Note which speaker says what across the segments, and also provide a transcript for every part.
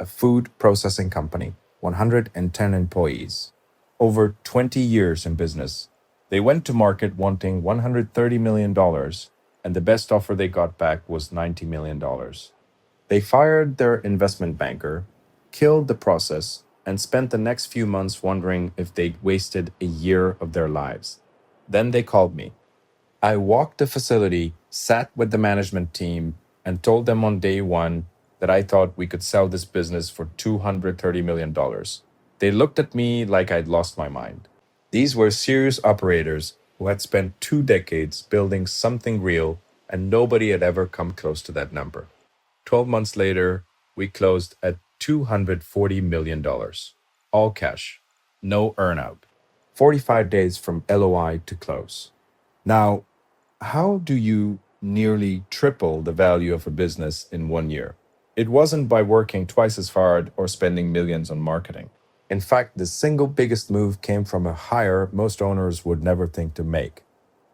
Speaker 1: a food processing company, 110 employees, over 20 years in business. They went to market wanting $130 million, and the best offer they got back was $90 million. They fired their investment banker, killed the process, and spent the next few months wondering if they'd wasted a year of their lives. Then they called me. I walked the facility, sat with the management team, and told them on day one that I thought we could sell this business for $230 million. They looked at me like I'd lost my mind. These were serious operators who had spent 2 decades building something real, and nobody had ever come close to that number. 12 months later, we closed at $240 million, all cash, no earnout, 45 days from LOI to close. Now, how do you nearly triple the value of a business in 1 year? It wasn't by working twice as hard or spending millions on marketing. In fact, the single biggest move came from a hire most owners would never think to make,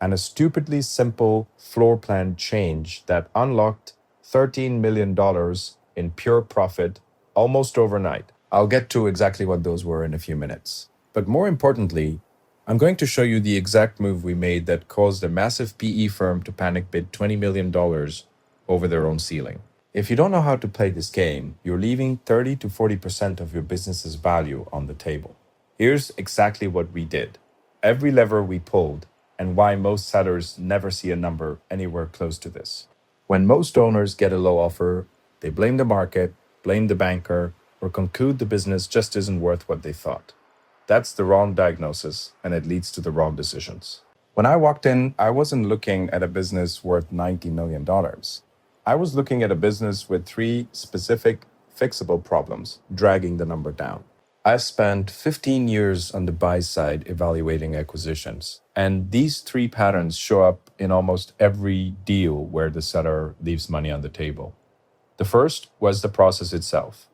Speaker 1: and a stupidly simple floor plan change that unlocked $13 million in pure profit almost overnight. I'll get to exactly what those were in a few minutes. But more importantly, I'm going to show you the exact move we made that caused a massive PE firm to panic bid $20 million over their own ceiling. If you don't know how to play this game, you're leaving 30 to 40% of your business's value on the table. Here's exactly what we did, every lever we pulled, and why most sellers never see a number anywhere close to this. When most owners get a low offer, they blame the market, blame the banker, or conclude the business just isn't worth what they thought. That's the wrong diagnosis, and it leads to the wrong decisions. When I walked in, I wasn't looking at a business worth $90 million. I was looking at a business with 3 specific, fixable problems, dragging the number down. I've spent 15 years on the buy side evaluating acquisitions, and these 3 patterns show up in almost every deal where the seller leaves money on the table. The first was the process itself.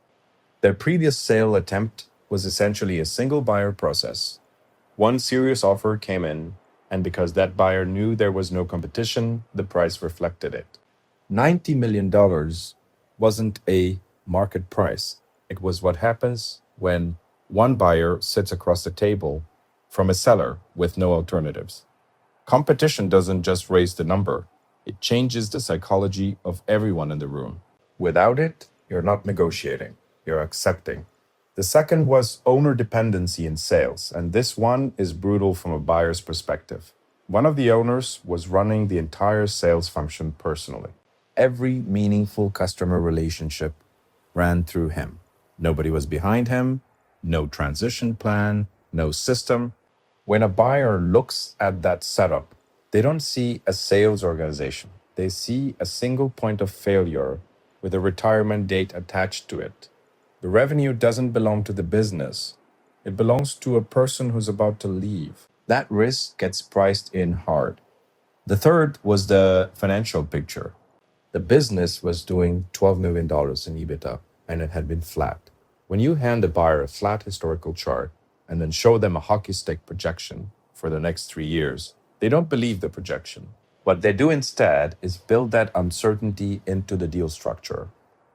Speaker 1: Their previous sale attempt was essentially a single buyer process. One serious offer came in, and because that buyer knew there was no competition, the price reflected it. $90 million wasn't a market price. It was what happens when one buyer sits across the table from a seller with no alternatives. Competition doesn't just raise the number, it changes the psychology of everyone in the room. Without it, you're not negotiating, you're accepting. The second was owner dependency in sales, and this one is brutal from a buyer's perspective. One of the owners was running the entire sales function personally. Every meaningful customer relationship ran through him. Nobody was behind him, no transition plan, no system. When a buyer looks at that setup, they don't see a sales organization. They see a single point of failure with a retirement date attached to it. The revenue doesn't belong to the business. It belongs to a person who's about to leave. That risk gets priced in hard. The third was the financial picture. The business was doing $12 million in EBITDA, and it had been flat. When you hand a buyer a flat historical chart and then show them a hockey stick projection for the next 3 years, they don't believe the projection. What they do instead is build that uncertainty into the deal structure.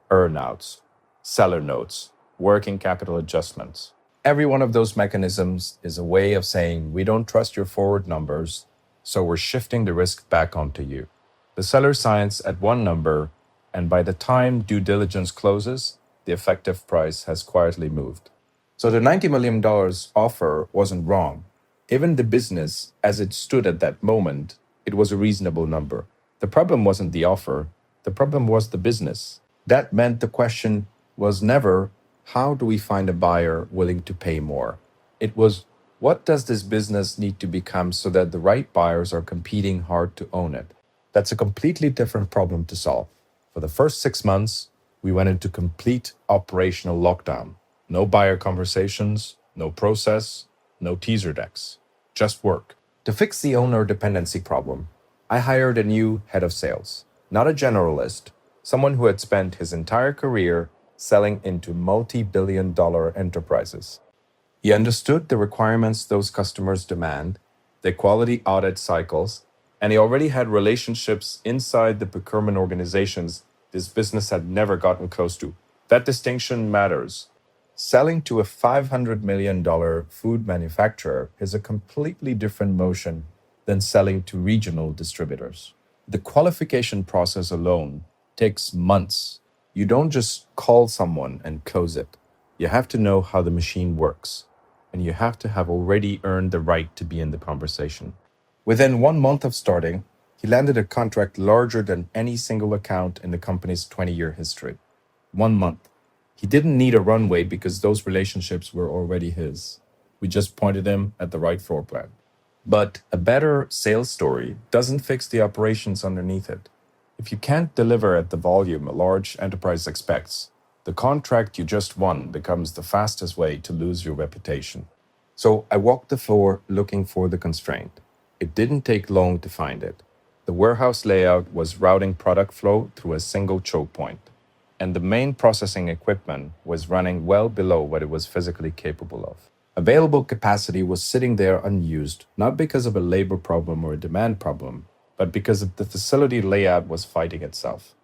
Speaker 1: Earnouts, seller notes, working capital adjustments. Every one of those mechanisms is a way of saying, we don't trust your forward numbers, so we're shifting the risk back onto you. The seller signs at one number, and by the time due diligence closes, the effective price has quietly moved. So the $90 million offer wasn't wrong. Even the business, as it stood at that moment, it was a reasonable number. The problem wasn't the offer, the problem was the business. That meant the question was never, how do we find a buyer willing to pay more? It was, what does this business need to become so that the right buyers are competing hard to own it? That's a completely different problem to solve. For the first 6 months, we went into complete operational lockdown. No buyer conversations, no process, no teaser decks, just work. To fix the owner dependency problem, I hired a new head of sales, not a generalist, someone who had spent his entire career selling into multi-billion-dollar enterprises. He understood the requirements those customers demand, their quality audit cycles, and he already had relationships inside the procurement organizations this business had never gotten close to. That distinction matters. Selling to a $500 million food manufacturer is a completely different motion than selling to regional distributors. The qualification process alone takes months. You don't just call someone and close it. You have to know how the machine works, and you have to have already earned the right to be in the conversation. Within 1 month of starting, he landed a contract larger than any single account in the company's 20-year history. 1 month. He didn't need a runway because those relationships were already his. We just pointed him at the right floor plan. But a better sales story doesn't fix the operations underneath it. If you can't deliver at the volume a large enterprise expects, the contract you just won becomes the fastest way to lose your reputation. So I walked the floor looking for the constraint. It didn't take long to find it. The warehouse layout was routing product flow through a single choke point, and the main processing equipment was running well below what it was physically capable of. Available capacity was sitting there unused, not because of a labor problem or a demand problem, but because the facility layout was fighting itself.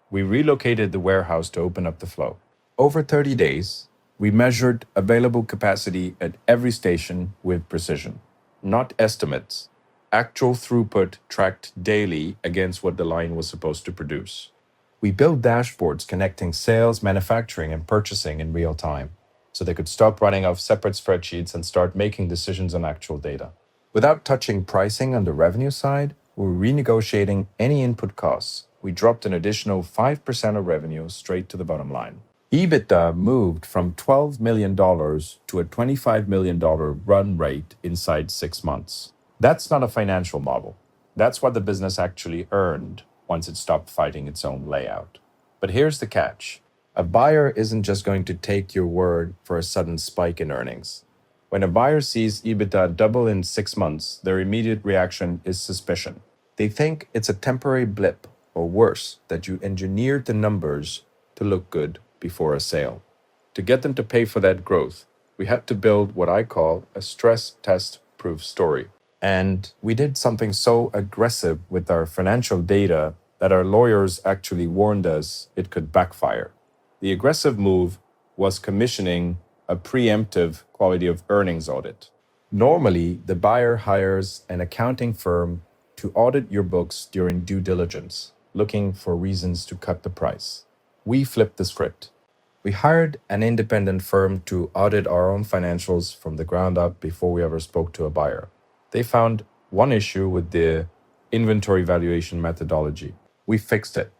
Speaker 1: We relocated the warehouse to open up the flow. Over 30 days, we measured available capacity at every station with precision, not estimates. Actual throughput tracked daily against what the line was supposed to produce. We built dashboards connecting sales, manufacturing, and purchasing in real time, so they could stop running off separate spreadsheets and start making decisions on actual data. Without touching pricing on the revenue side or renegotiating any input costs, we dropped an additional 5% of revenue straight to the bottom line. EBITDA moved from $12 million to a $25 million run rate inside 6 months. That's not a financial model. That's what the business actually earned once it stopped fighting its own layout. But here's the catch. A buyer isn't just going to take your word for a sudden spike in earnings. When a buyer sees EBITDA double in 6 months, their immediate reaction is suspicion. They think it's a temporary blip, or worse, that you engineered the numbers to look good before a sale. To get them to pay for that growth, we had to build what I call a stress test proof story. And we did something so aggressive with our financial data that our lawyers actually warned us it could backfire. The aggressive move was commissioning a preemptive quality of earnings audit. Normally, the buyer hires an accounting firm to audit your books during due diligence, looking for reasons to cut the price. We flipped the script. We hired an independent firm to audit our own financials from the ground up before we ever spoke to a buyer. They found one issue with the inventory valuation methodology. We fixed it.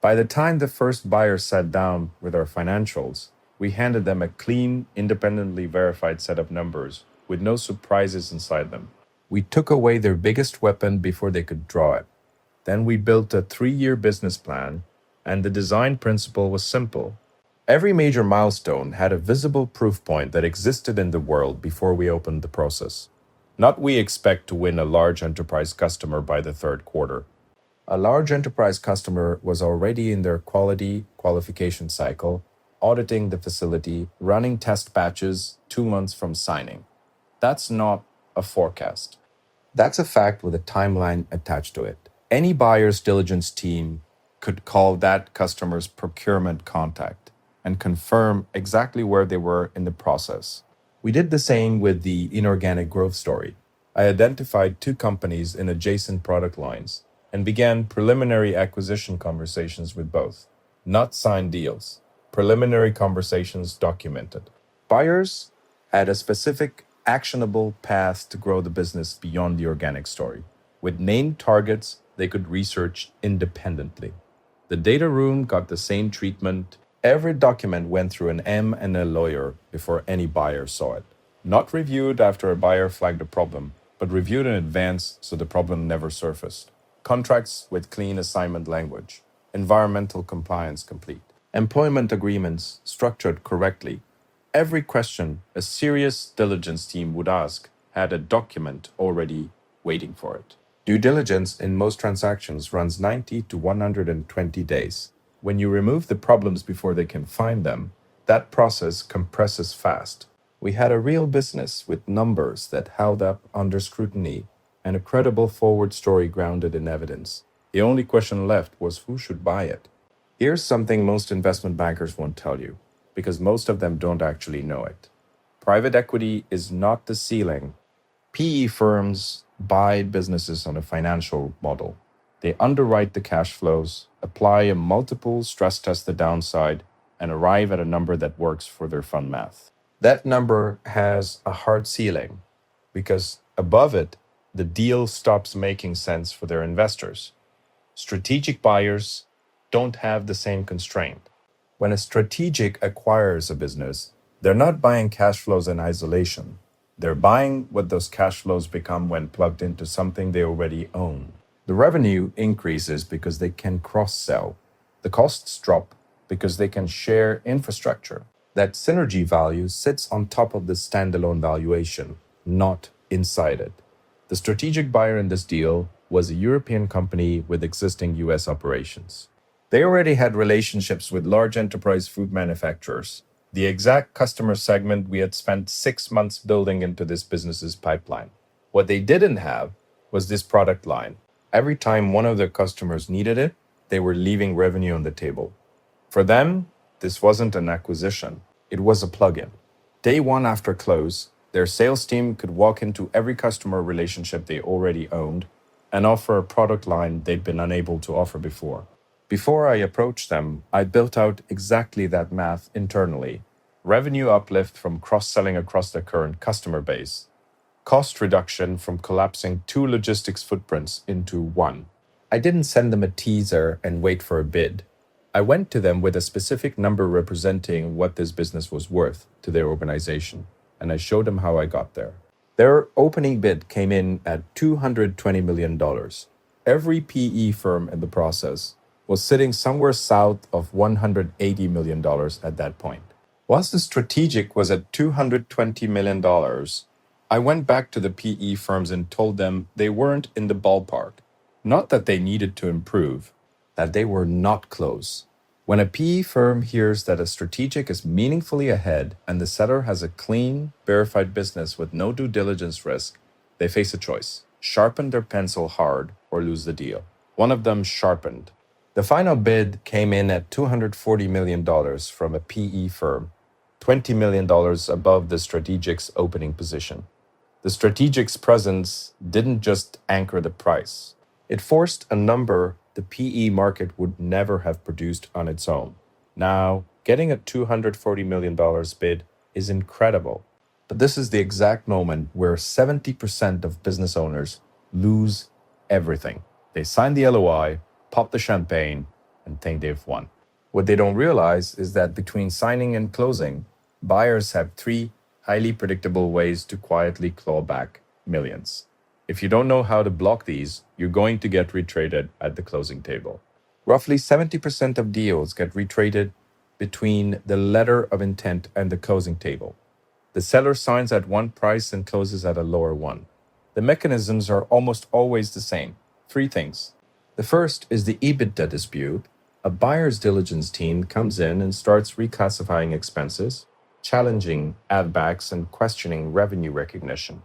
Speaker 1: By the time the first buyer sat down with our financials, we handed them a clean, independently verified set of numbers with no surprises inside them. We took away their biggest weapon before they could draw it. Then we built a 3-year business plan, and the design principle was simple. Every major milestone had a visible proof point that existed in the world before we opened the process. Not we expect to win a large enterprise customer by the third quarter. A large enterprise customer was already in their quality qualification cycle, auditing the facility, running test batches 2 months from signing. That's not a forecast. That's a fact with a timeline attached to it. Any buyer's diligence team could call that customer's procurement contact and confirm exactly where they were in the process. We did the same with the inorganic growth story. I identified 2 companies in adjacent product lines and began preliminary acquisition conversations with both. Not signed deals, preliminary conversations documented. Buyers had a specific, actionable path to grow the business beyond the organic story. With named targets they could research independently. The data room got the same treatment. Every document went through an M and a lawyer before any buyer saw it. Not reviewed after a buyer flagged a problem, but reviewed in advance so the problem never surfaced. Contracts with clean assignment language. Environmental compliance complete. Employment agreements structured correctly. Every question a serious diligence team would ask had a document already waiting for it. Due diligence in most transactions runs 90 to 120 days. When you remove the problems before they can find them, that process compresses fast. We had a real business with numbers that held up under scrutiny and a credible forward story grounded in evidence. The only question left was who should buy it. Here's something most investment bankers won't tell you. because most of them don't actually know it. Private equity is not the ceiling. PE firms buy businesses on a financial model. They underwrite the cash flows, apply a multiple, stress test the downside, and arrive at a number that works for their fund math. That number has a hard ceiling because above it, the deal stops making sense for their investors. Strategic buyers don't have the same constraint. When a strategic acquires a business, they're not buying cash flows in isolation. They're buying what those cash flows become when plugged into something they already own. The revenue increases because they can cross-sell. The costs drop because they can share infrastructure. That synergy value sits on top of the standalone valuation, not inside it. The strategic buyer in this deal was a European company with existing US operations. They already had relationships with large enterprise food manufacturers, the exact customer segment we had spent 6 months building into this business's pipeline. What they didn't have was this product line. Every time one of their customers needed it, they were leaving revenue on the table. For them, this wasn't an acquisition, it was a plug-in. Day one after close, their sales team could walk into every customer relationship they already owned and offer a product line they'd been unable to offer before. Before I approached them, I built out exactly that math internally. Revenue uplift from cross-selling across their current customer base. Cost reduction from collapsing 2 logistics footprints into one. I didn't send them a teaser and wait for a bid. I went to them with a specific number representing what this business was worth to their organization, and I showed them how I got there. Their opening bid came in at $220 million. Every PE firm in the process was sitting somewhere south of $180 million at that point. Whilst the strategic was at $220 million, I went back to the PE firms and told them they weren't in the ballpark. Not that they needed to improve, that they were not close. When a PE firm hears that a strategic is meaningfully ahead and the seller has a clean, verified business with no due diligence risk, they face a choice: sharpen their pencil hard or lose the deal. One of them sharpened. The final bid came in at $240 million from a PE firm, $20 million above the strategic's opening position. The strategic's presence didn't just anchor the price. It forced a number the PE market would never have produced on its own. Now, getting a $240 million bid is incredible. But this is the exact moment where 70% of business owners lose everything. They sign the LOI, pop the champagne, and think they've won. What they don't realize is that between signing and closing, buyers have 3 highly predictable ways to quietly claw back millions. If you don't know how to block these, you're going to get retraded at the closing table. Roughly 70% of deals get retraded between the letter of intent and the closing table. The seller signs at one price and closes at a lower one. The mechanisms are almost always the same. 3 things. The first is the EBITDA dispute. A buyer's diligence team comes in and starts reclassifying expenses, challenging add-backs, and questioning revenue recognition.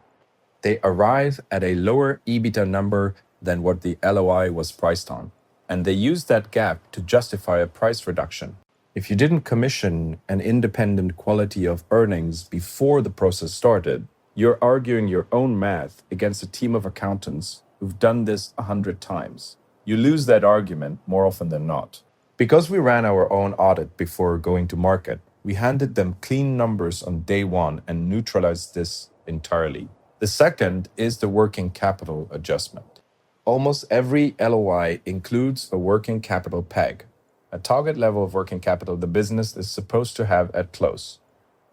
Speaker 1: They arrive at a lower EBITDA number than what the LOI was priced on, and they use that gap to justify a price reduction. If you didn't commission an independent quality of earnings before the process started, you're arguing your own math against a team of accountants who've done this 100 times. You lose that argument more often than not. Because we ran our own audit before going to market, we handed them clean numbers on day one and neutralized this entirely. The second is the working capital adjustment. Almost every LOI includes a working capital peg, a target level of working capital the business is supposed to have at close.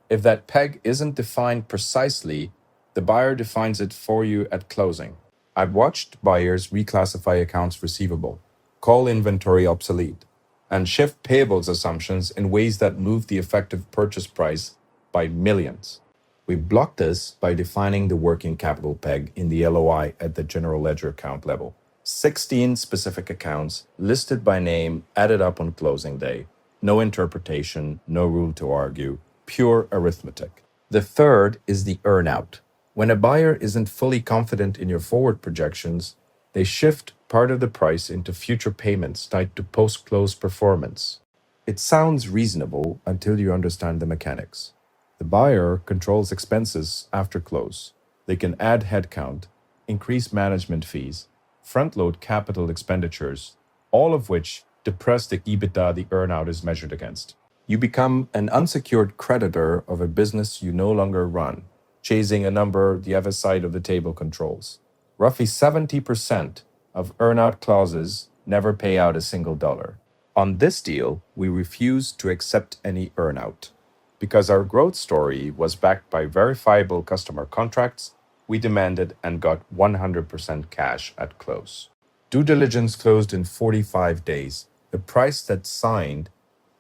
Speaker 1: If that peg isn't defined precisely, the buyer defines it for you at closing. I've watched buyers reclassify accounts receivable, call inventory obsolete, and shift payables assumptions in ways that move the effective purchase price by millions. We block this by defining the working capital peg in the LOI at the general ledger account level. 16 specific accounts, listed by name, added up on closing day. No interpretation, no rule to argue, pure arithmetic. The third is the earnout. When a buyer isn't fully confident in your forward projections, they shift part of the price into future payments tied to post-close performance. It sounds reasonable until you understand the mechanics. The buyer controls expenses after close. They can add headcount, increase management fees, front-load capital expenditures, all of which depress the EBITDA the earnout is measured against. You become an unsecured creditor of a business you no longer run, chasing a number the other side of the table controls. Roughly 70% of earnout clauses never pay out a single dollar. On this deal, we refused to accept any earnout. Because our growth story was backed by verifiable customer contracts, we demanded and got 100% cash at close. Due diligence closed in 45 days. The price that signed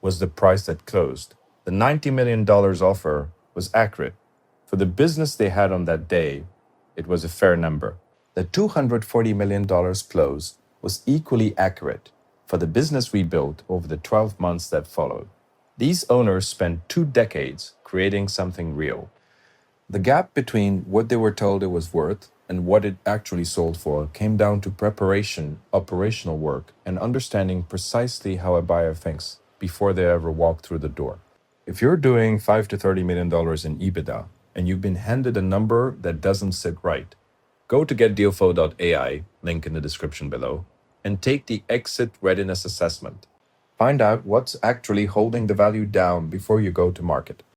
Speaker 1: was the price that closed. The $90 million offer was accurate. For the business they had on that day, it was a fair number. The $240 million close was equally accurate for the business we built over the 12 months that followed. These owners spent 2 decades creating something real. The gap between what they were told it was worth and what it actually sold for came down to preparation, operational work, and understanding precisely how a buyer thinks before they ever walk through the door. If you're doing $5 to $30 million in EBITDA and you've been handed a number that doesn't sit right, go to getdealflow.ai, link in the description below, and take the exit readiness assessment. Find out what's actually holding the value down before you go to market.